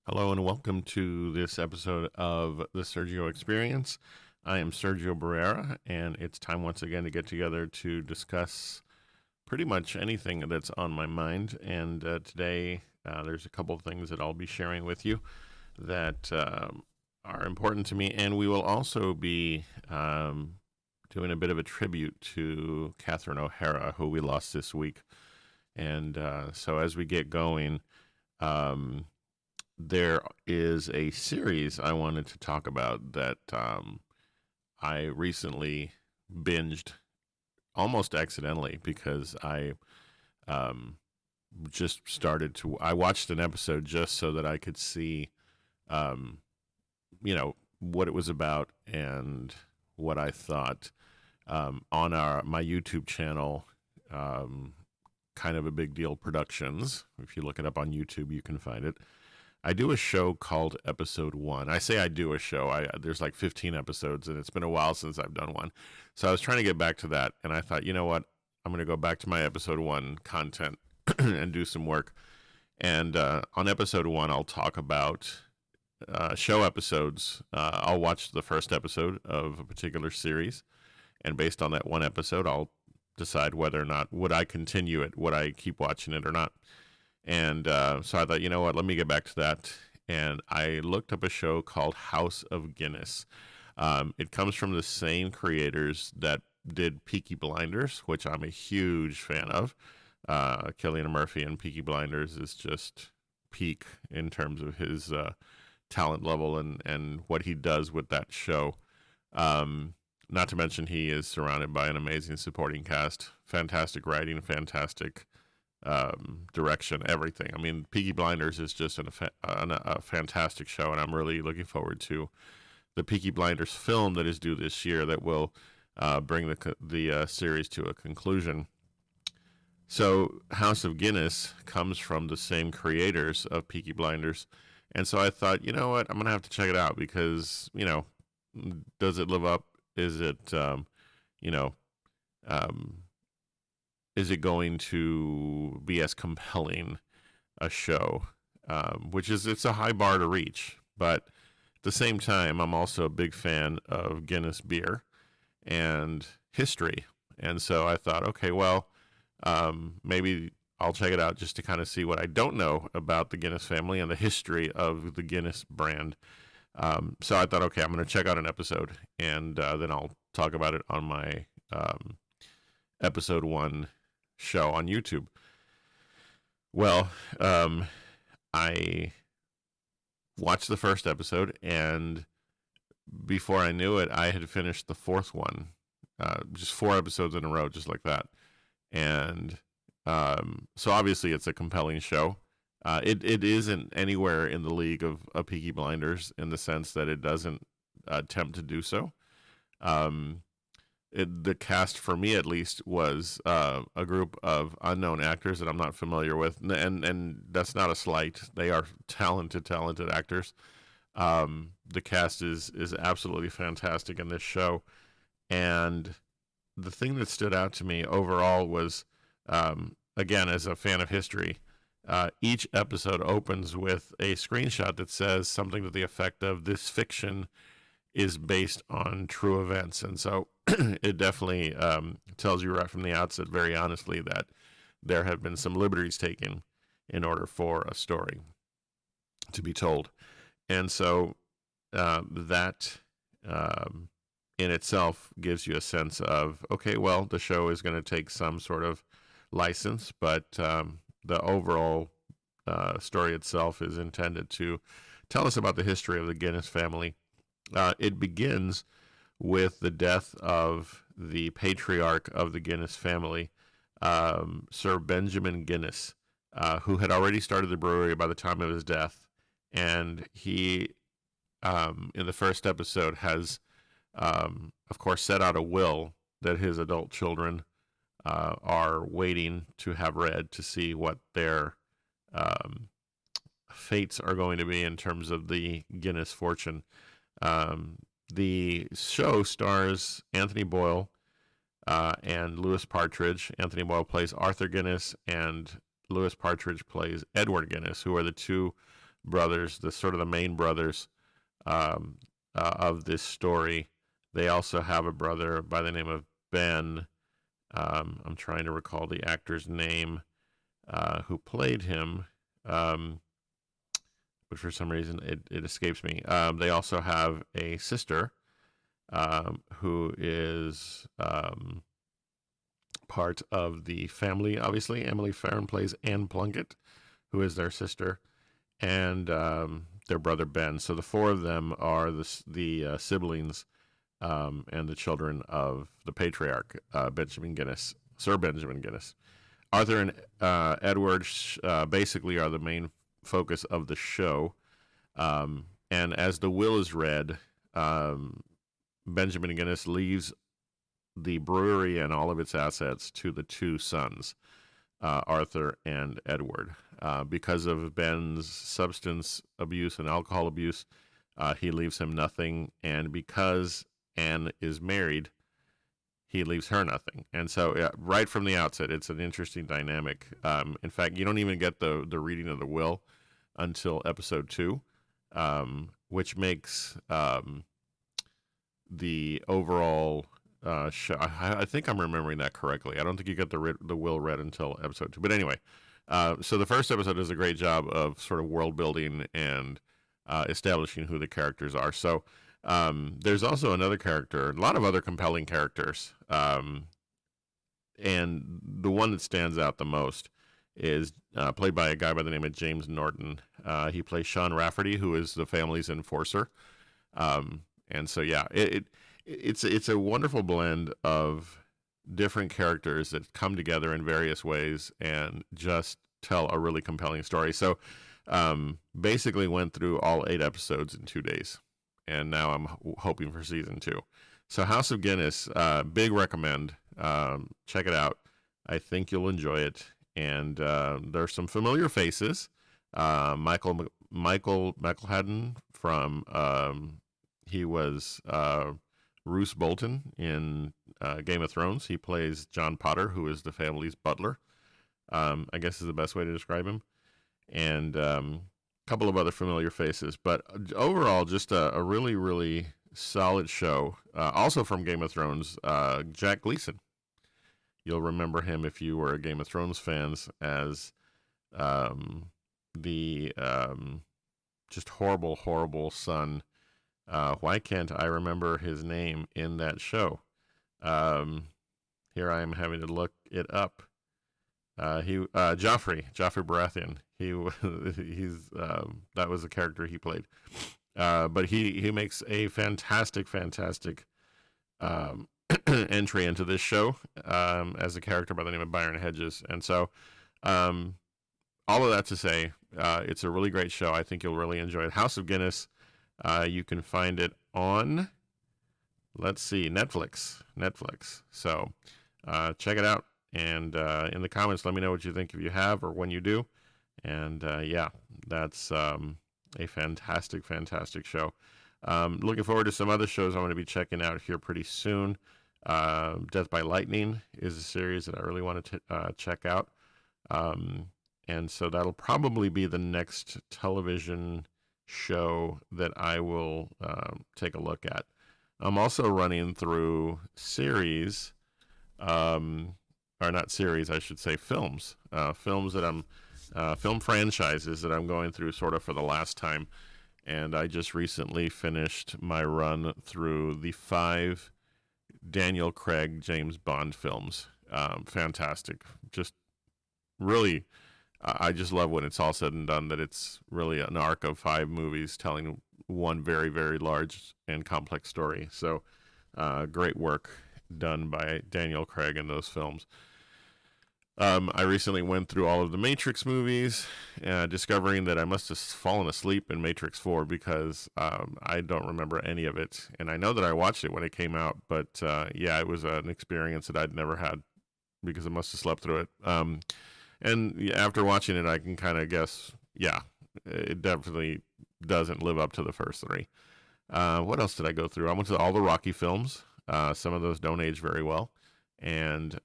Hello and welcome to this episode of the Sergio Experience. I am Sergio Barrera, and it's time once again to get together to discuss pretty much anything that's on my mind. And today, there's a couple of things that I'll be sharing with you that are important to me, and we will also be doing a bit of a tribute to Catherine O'Hara, who we lost this week. And so, as we get going, um, there is a series I wanted to talk about that I recently binged almost accidentally because I um, just started to. I watched an episode just so that I could see, um, what it was about and what I thought on our my YouTube channel. Um, kind of a big deal productions. If you look it up on YouTube, you can find it. I do a show called Episode One. I say I do a show. There's like 15 episodes, and it's been a while since I've done one. So I was trying to get back to that, and I thought, you know what, I'm going to go back to my Episode One content and do some work. And on Episode One, I'll talk about show episodes. I'll watch the first episode of a particular series, and based on that one episode, I'll decide whether or not would I continue it, would I keep watching it or not. And so I thought, you know what, let me get back to that. And I looked up a show called House of Guinness. It comes from the same creators that did Peaky Blinders, which I'm a huge fan of. Cillian Murphy in Peaky Blinders is just peak in terms of his talent level and what he does with that show. Not to mention, he is surrounded by an amazing supporting cast, fantastic writing, fantastic direction, everything. I mean, Peaky Blinders is just a fantastic show, and I'm really looking forward to the Peaky Blinders film that is due this year that will bring the series to a conclusion. So, House of Guinness comes from the same creators of Peaky Blinders, and so I thought, you know what, I'm gonna have to check it out because does it live up? Is it you know um, is it going to be as compelling a show? Which is it's a high bar to reach, but at the same time, I'm also a big fan of Guinness beer and history, and so I thought, okay, well, maybe I'll check it out just to kind of see what I don't know about the Guinness family and the history of the Guinness brand. So I thought, okay, I'm going to check out an episode, and then I'll talk about it on my episode one show on YouTube. Well, I watched the first episode, and before I knew it, I had finished the fourth one, just four episodes in a row, just like that. And so obviously, it's a compelling show. It isn't anywhere in the league of Peaky Blinders in the sense that it doesn't attempt to do so. Um, the cast, for me at least, was a group of unknown actors that I'm not familiar with, and that's not a slight. They are talented actors. The cast is absolutely fantastic in this show, and the thing that stood out to me overall was, again, as a fan of history, each episode opens with a screenshot that says something to the effect of this fiction is based on true events. And so it definitely tells you right from the outset, very honestly, that there have been some liberties taken in order for a story to be told. And so that in itself gives you a sense of, okay, well, the show is going to take some sort of license, but the overall story itself is intended to tell us about the history of the Guinness family. It begins with the death of the patriarch of the Guinness family, Sir Benjamin Guinness, who had already started the brewery by the time of his death. And he, in the first episode, has, of course, set out a will that his adult children are waiting to have read to see what their fates are going to be in terms of the Guinness fortune. The show stars Anthony Boyle and Lewis Partridge. Anthony Boyle plays Arthur Guinness, and Lewis Partridge plays Edward Guinness, who are the two brothers, the sort of the main brothers um, of this story. They also have a brother by the name of Ben. I'm trying to recall the actor's name who played him, um, but for some reason it escapes me. They also have a sister who is part of the family, obviously. Emily Farron plays Anne Plunkett, who is their sister, and their brother Ben. So the four of them are the siblings and the children of the patriarch, Benjamin Guinness, Sir Benjamin Guinness. Arthur and Edward basically are the main focus of the show. And as the will is read, Benjamin Guinness leaves the brewery and all of its assets to the two sons, Arthur and Edward. Because of Ben's substance abuse and alcohol abuse, he leaves him nothing. And because Anne is married, he leaves her nothing. And so, right from the outset, it's an interesting dynamic. In fact, you don't even get the reading of the will until episode 2, which makes the overall show. I think I'm remembering that correctly. I don't think you get the will read until episode 2. But anyway, so the first episode does a great job of sort of world building and establishing who the characters are. So there's also another character, a lot of other compelling characters. And the one that stands out the most is played by a guy by the name of James Norton. He plays Sean Rafferty, who is the family's enforcer. And so, yeah, it's a wonderful blend of different characters that come together in various ways and just tell a really compelling story. So, basically went through all 8 episodes in 2 days, and now I'm hoping for season 2. So, House of Guinness, big recommend. Check it out. I think you'll enjoy it. And there's some familiar faces. Michael McElhatton from he was Roose Bolton in Game of Thrones. He plays John Potter, who is the family's butler. I guess is the best way to describe him. And a couple of other familiar faces. But overall, just a really, really solid show. Also from Game of Thrones, Jack Gleeson. You'll remember him if you were a Game of Thrones fans as the just horrible, horrible son. Why can't I remember his name in that show? Here I am having to look it up. Joffrey Baratheon. He's that was the character he played. But he makes a fantastic entry into this show as a character by the name of Byron Hedges. And so, all of that to say, it's a really great show. I think you'll really enjoy it. House of Guinness, you can find it on, let's see, Netflix. So, check it out. And in the comments, let me know what you think if you have or when you do. And yeah, that's a fantastic show. Looking forward to some other shows I'm going to be checking out here pretty soon. Death by Lightning is a series that I really want to check out. And so that'll probably be the next television show that I will take a look at. I'm also running through series, or not series, I should say films. Films that I'm, film franchises that I'm going through sort of for the last time. And I just recently finished my run through the 5 Daniel Craig James Bond films. Fantastic. Just really, I just love when it's all said and done that it's really an arc of 5 movies telling one very, very large and complex story. So great work done by Daniel Craig in those films. I recently went through all of the Matrix movies, discovering that I must have fallen asleep in Matrix 4 because I don't remember any of it. And I know that I watched it when it came out, but yeah, it was an experience that I'd never had because I must have slept through it. And after watching it, I can kind of guess, yeah, it definitely doesn't live up to the first 3. What else did I go through? I went to all the Rocky films. Some of those don't age very well. And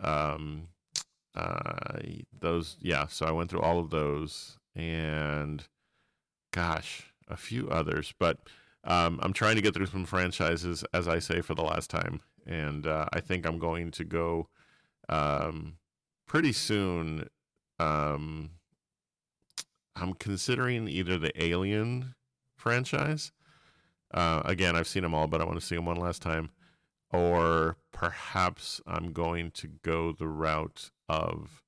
those, yeah, so I went through all of those, and a few others, but I'm trying to get through some franchises, as I say for the last time, and I think I'm going to go um, pretty soon. Um, I'm considering either the Alien franchise. Again, I've seen them all, but I want to see them one last time. Or perhaps I'm going to go the route of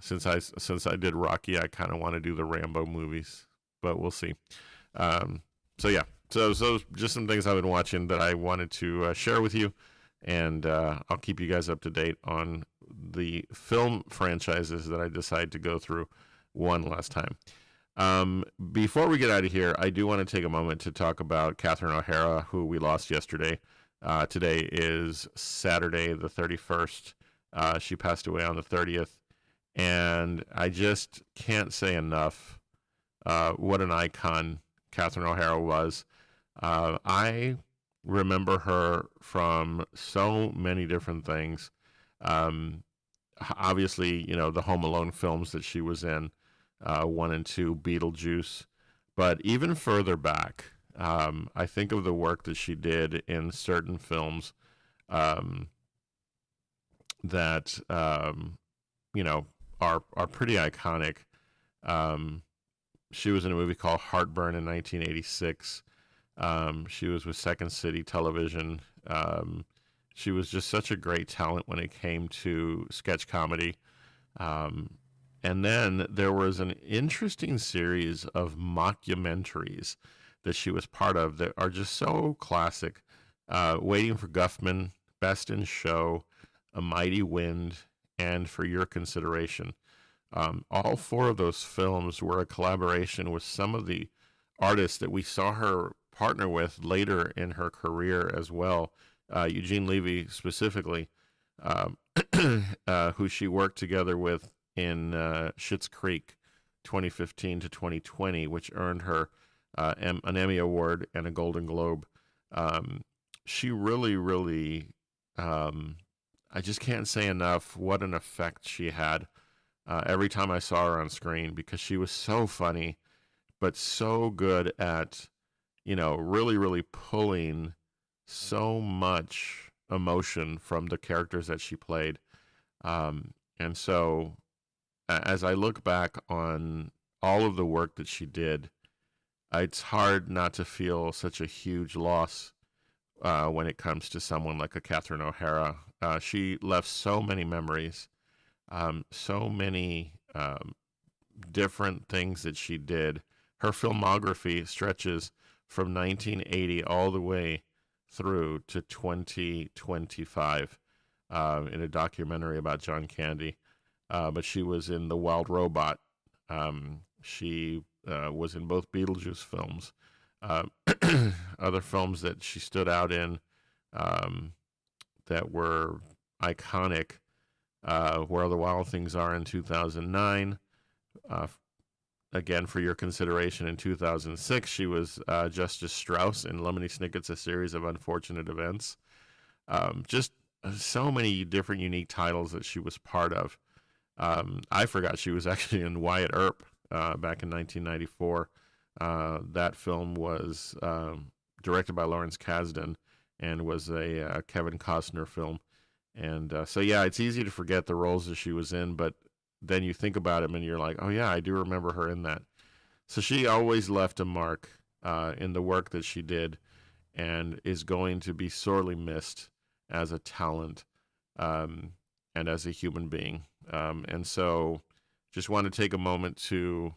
since I did Rocky, I kind of want to do the Rambo movies, but we'll see. Um, so yeah, so just some things I've been watching that I wanted to share with you, and I'll keep you guys up to date on the film franchises that I decide to go through one last time. Before we get out of here, I do want to take a moment to talk about Catherine O'Hara, who we lost yesterday. Today is Saturday, the 31st. She passed away on the 30th. And I just can't say enough what an icon Catherine O'Hara was. I remember her from so many different things. Um, Obviously, the Home Alone films that she was in, 1 and 2, Beetlejuice. But even further back, I think of the work that she did in certain films um, that you know are pretty iconic. Um, she was in a movie called Heartburn in 1986. She was with Second City Television. She was just such a great talent when it came to sketch comedy. Um, and then there was an interesting series of mockumentaries that she was part of that are just so classic. Waiting for Guffman, Best in Show, A Mighty Wind, and For Your Consideration. All four of those films were a collaboration with some of the artists that we saw her partner with later in her career as well. Eugene Levy specifically, um, who she worked together with in Schitt's Creek 2015 to 2020, which earned her an Emmy Award and a Golden Globe. She really, really, I just can't say enough what an effect she had every time I saw her on screen because she was so funny, but so good at, really, really pulling so much emotion from the characters that she played. And so, as I look back on all of the work that she did, it's hard not to feel such a huge loss when it comes to someone like a Catherine O'Hara. She left so many memories, so many different things that she did. Her filmography stretches from 1980 all the way through to 2025 in a documentary about John Candy. But she was in The Wild Robot. She was in both Beetlejuice films. Uh, Other films that she stood out in um, that were iconic, Where the Wild Things Are in 2009. Uh, Again, For Your Consideration in 2006, she was Justice Strauss in Lemony Snicket's A Series of Unfortunate Events. Just so many different unique titles that she was part of. I forgot she was actually in Wyatt Earp back in 1994. That film was directed by Lawrence Kasdan and was a Kevin Costner film. And so, yeah, it's easy to forget the roles that she was in, but then you think about them and you're like, oh, yeah, I do remember her in that. So she always left a mark in the work that she did and is going to be sorely missed as a talent and as a human being. And so just want to take a moment to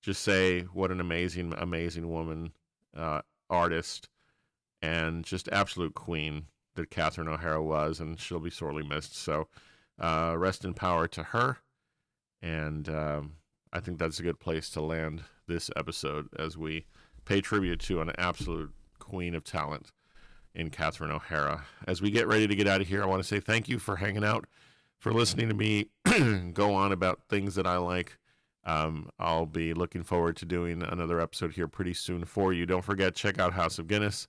just say what an amazing, amazing woman, artist, and just absolute queen that Catherine O'Hara was, and she'll be sorely missed. So rest in power to her. And I think that's a good place to land this episode as we pay tribute to an absolute queen of talent in Catherine O'Hara. As we get ready to get out of here, I want to say thank you for hanging out, for listening to me go on about things that I like. I'll be looking forward to doing another episode here pretty soon for you. Don't forget, check out House of Guinness,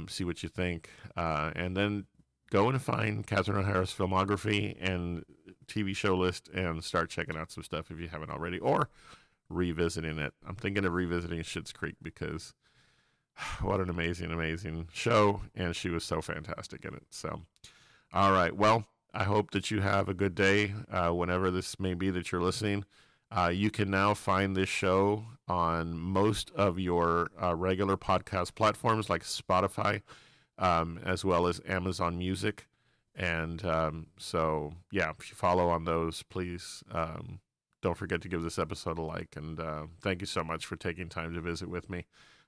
see what you think, and then go and find Catherine O'Hara's filmography and TV show list and start checking out some stuff if you haven't already, or revisiting it. I'm thinking of revisiting Schitt's Creek because what an amazing show, and she was so fantastic in it. So, all right. Well, I hope that you have a good day whenever this may be that you're listening. You can now find this show on most of your regular podcast platforms like Spotify, as well as Amazon Music. And so, yeah, if you follow on those, please don't forget to give this episode a like. And thank you so much for taking time to visit with me.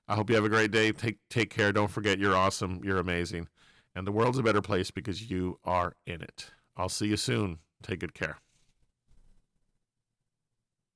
I hope you have a great day. Take care. Don't forget, you're awesome. You're amazing. And the world's a better place because you are in it. I'll see you soon. Take good care.